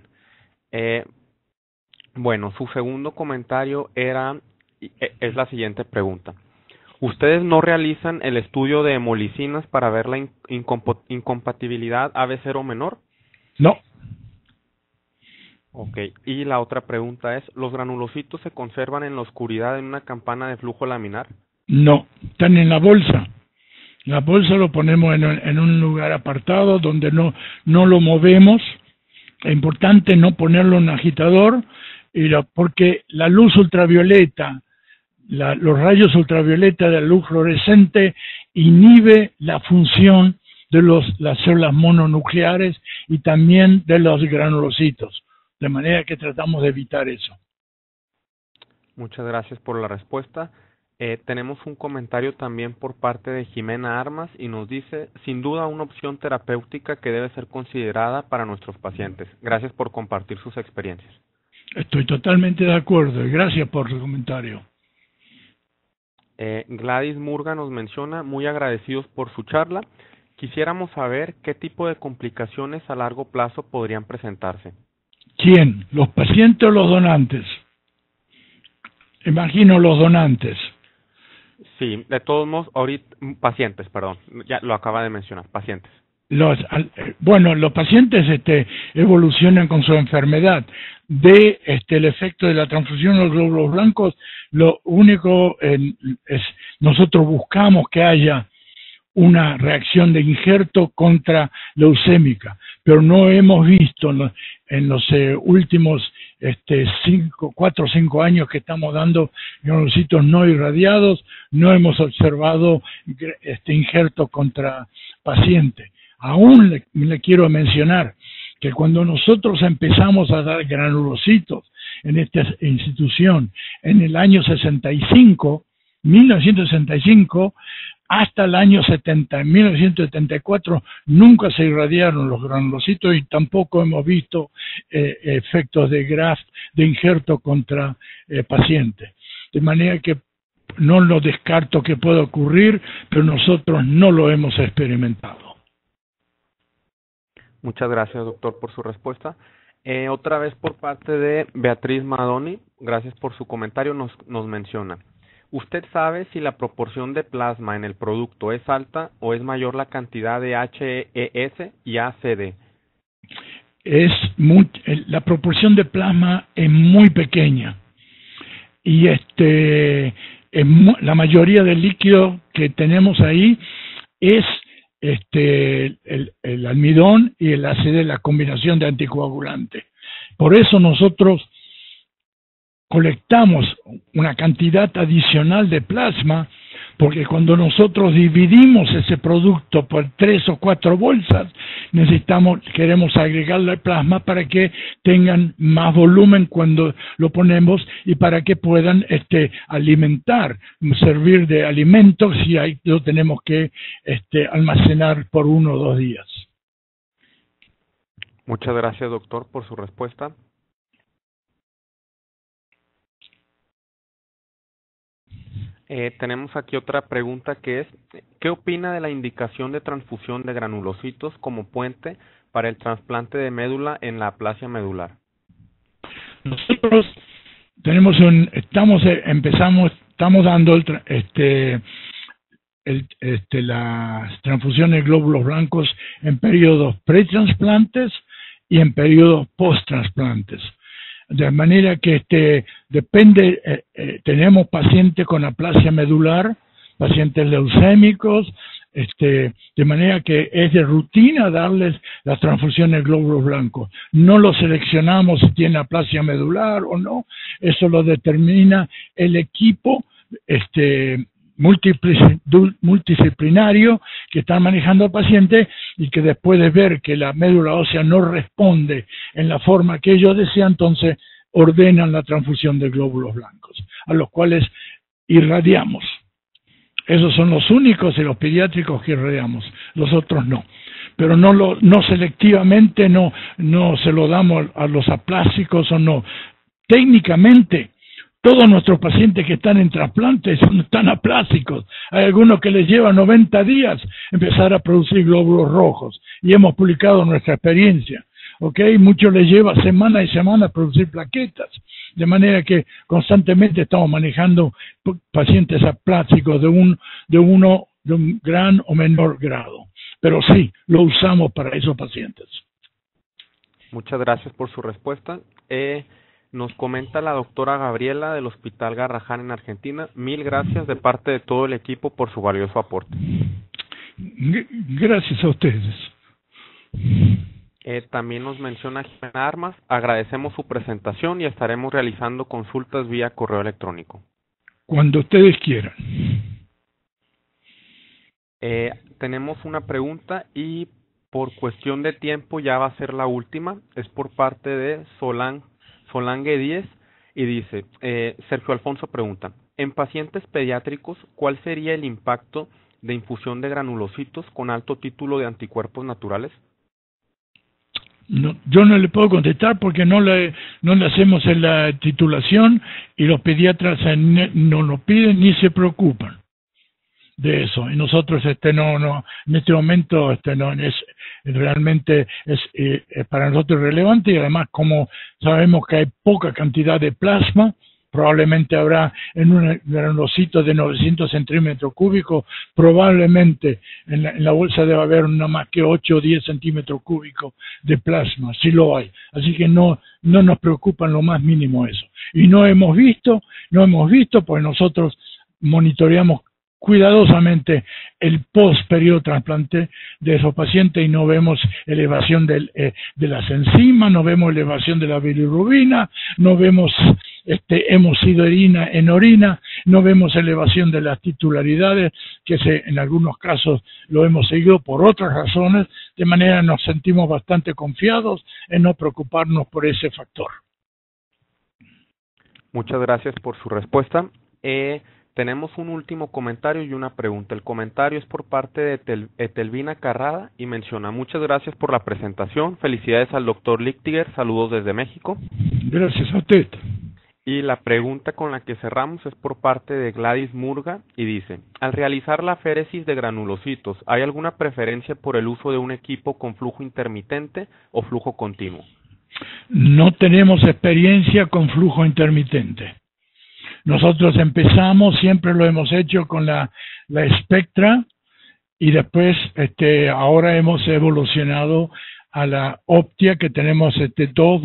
Bueno, su segundo comentario es la siguiente pregunta. ¿Ustedes no realizan el estudio de hemolicinas para ver la incompatibilidad AB0 menor? No. Ok, y la otra pregunta es, ¿los granulocitos se conservan en la oscuridad en una campana de flujo laminar? No, están en la bolsa. La bolsa lo ponemos en un lugar apartado donde no lo movemos. Es importante no ponerlo en un agitador porque la luz ultravioleta, los rayos ultravioleta de la luz fluorescente inhibe la función de las células mononucleares y también de los granulocitos. De manera que tratamos de evitar eso. Muchas gracias por la respuesta. Tenemos un comentario también por parte de Jimena Armas y nos dice, sin duda una opción terapéutica que debe ser considerada para nuestros pacientes. Gracias por compartir sus experiencias. Estoy totalmente de acuerdo y gracias por su comentario. Gladys Murga nos menciona, muy agradecidos por su charla. Quisiéramos saber qué tipo de complicaciones a largo plazo podrían presentarse. ¿Quién? ¿Los pacientes o los donantes? Imagino los donantes. Sí, de todos modos, ahorita, pacientes, perdón, ya lo acaba de mencionar, pacientes. Los pacientes evolucionan con su enfermedad. El efecto de la transfusión de los glóbulos blancos, lo único es nosotros buscamos que haya una reacción de injerto contra leucémica, pero no hemos visto en los últimos 4 o 5 años que estamos dando granulocitos no irradiados, no hemos observado injerto contra paciente. Aún le quiero mencionar que cuando nosotros empezamos a dar granulocitos en esta institución en el año 1965, hasta el año 1974, nunca se irradiaron los granulocitos y tampoco hemos visto efectos de graft, de injerto contra pacientes. De manera que no lo descarto que pueda ocurrir, pero nosotros no lo hemos experimentado. Muchas gracias, doctor, por su respuesta. Otra vez por parte de Beatriz Madoni, gracias por su comentario, nos menciona. ¿Usted sabe si la proporción de plasma en el producto es alta o es mayor la cantidad de HES y ACD? La proporción de plasma es muy pequeña y la mayoría del líquido que tenemos ahí es el almidón y el ACD, la combinación de anticoagulante. Por eso nosotros colectamos una cantidad adicional de plasma Porque cuando nosotros dividimos ese producto por 3 o 4 bolsas, queremos agregarle plasma para que tengan más volumen cuando lo ponemos y para que puedan servir de alimento si lo tenemos que almacenar por 1 o 2 días. Muchas gracias, doctor, por su respuesta. Tenemos aquí otra pregunta que es, ¿qué opina de la indicación de transfusión de granulocitos como puente para el trasplante de médula en la aplasia medular? Nosotros estamos dando las transfusiones de glóbulos blancos en periodos pretransplantes y en periodos posttransplantes. De manera que depende, tenemos pacientes con aplasia medular, pacientes leucémicos, de manera que es de rutina darles las transfusiones de glóbulos blancos. No lo seleccionamos si tiene aplasia medular o no, eso lo determina el equipo multidisciplinario que están manejando al paciente y que después de ver que la médula ósea no responde en la forma que ellos desean, entonces ordenan la transfusión de glóbulos blancos, a los cuales irradiamos. Esos son los únicos de los pediátricos que irradiamos, los otros no. Pero no selectivamente, no se lo damos a los aplásicos o no. Técnicamente, todos nuestros pacientes que están en trasplantes están aplásicos. Hay algunos que les lleva 90 días empezar a producir glóbulos rojos. Y hemos publicado nuestra experiencia. Muchos les lleva semana y semana producir plaquetas. De manera que constantemente estamos manejando pacientes aplásicos de un gran o menor grado. Pero sí, lo usamos para esos pacientes. Muchas gracias por su respuesta. Nos comenta la doctora Gabriela del Hospital Garrahan en Argentina. 1000 gracias de parte de todo el equipo por su valioso aporte. Gracias a ustedes. También nos menciona Jimena Armas. Agradecemos su presentación y estaremos realizando consultas vía correo electrónico. Cuando ustedes quieran. Tenemos una pregunta y por cuestión de tiempo ya va a ser la última. Es por parte de Solange 10 y dice, Sergio Alfonso pregunta, en pacientes pediátricos, ¿cuál sería el impacto de infusión de granulocitos con alto título de anticuerpos naturales? No, yo no le puedo contestar porque no le hacemos en la titulación y los pediatras no lo piden ni se preocupan de eso. Y nosotros en este momento realmente es para nosotros relevante y además como sabemos que hay poca cantidad de plasma, probablemente habrá en un granulocito de 900 centímetros cúbicos, probablemente en la bolsa debe haber no más que 8 o 10 centímetros cúbicos de plasma, sí lo hay. Así que no nos preocupa en lo más mínimo eso. Y no hemos visto, pues nosotros monitoreamos cuidadosamente el post-periodo trasplante de esos pacientes y no vemos elevación de las enzimas, no vemos elevación de la bilirrubina, no vemos hemosiderina en orina, no vemos elevación de las titularidades, que en algunos casos lo hemos seguido por otras razones, de manera nos sentimos bastante confiados en no preocuparnos por ese factor. Muchas gracias por su respuesta. Tenemos un último comentario y una pregunta. El comentario es por parte de Etelvina Carrada y menciona: muchas gracias por la presentación, felicidades al doctor Lichtiger, saludos desde México. Gracias a usted. Y la pregunta con la que cerramos es por parte de Gladys Murga y dice: al realizar la féresis de granulocitos, ¿hay alguna preferencia por el uso de un equipo con flujo intermitente o flujo continuo? No tenemos experiencia con flujo intermitente. Nosotros empezamos, siempre lo hemos hecho con la Spectra y después ahora hemos evolucionado a la Optia, que tenemos 2,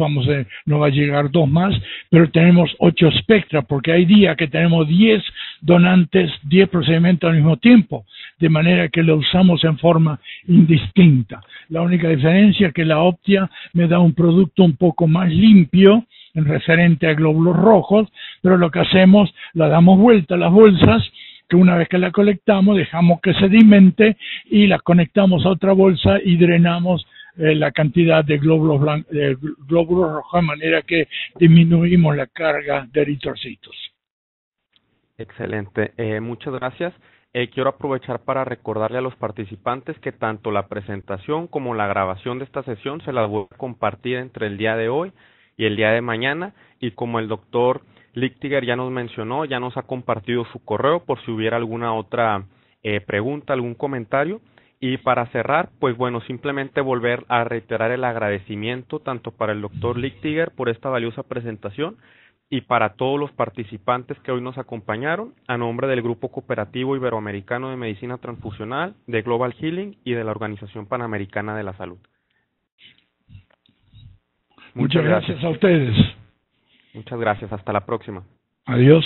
no va a llegar 2 más, pero tenemos 8 Spectra, porque hay días que tenemos 10 donantes, 10 procedimientos al mismo tiempo, de manera que lo usamos en forma indistinta. La única diferencia es que la Optia me da un producto un poco más limpio, en referente a glóbulos rojos, pero lo que hacemos, la damos vuelta a las bolsas que una vez que la colectamos dejamos que sedimente y la conectamos a otra bolsa y drenamos la cantidad de glóbulos glóbulos rojos, de manera que disminuimos la carga de eritrocitos. Excelente, muchas gracias. Quiero aprovechar para recordarle a los participantes que tanto la presentación como la grabación de esta sesión se las voy a compartir entre el día de hoy y el día de mañana, y como el doctor Lichtiger ya nos mencionó, ya nos ha compartido su correo por si hubiera alguna otra pregunta, algún comentario. Y para cerrar, pues bueno, simplemente volver a reiterar el agradecimiento tanto para el doctor Lichtiger por esta valiosa presentación y para todos los participantes que hoy nos acompañaron, a nombre del Grupo Cooperativo Iberoamericano de Medicina Transfusional, de Global Healing y de la Organización Panamericana de la Salud. Muchas gracias a ustedes. Muchas gracias, hasta la próxima. Adiós.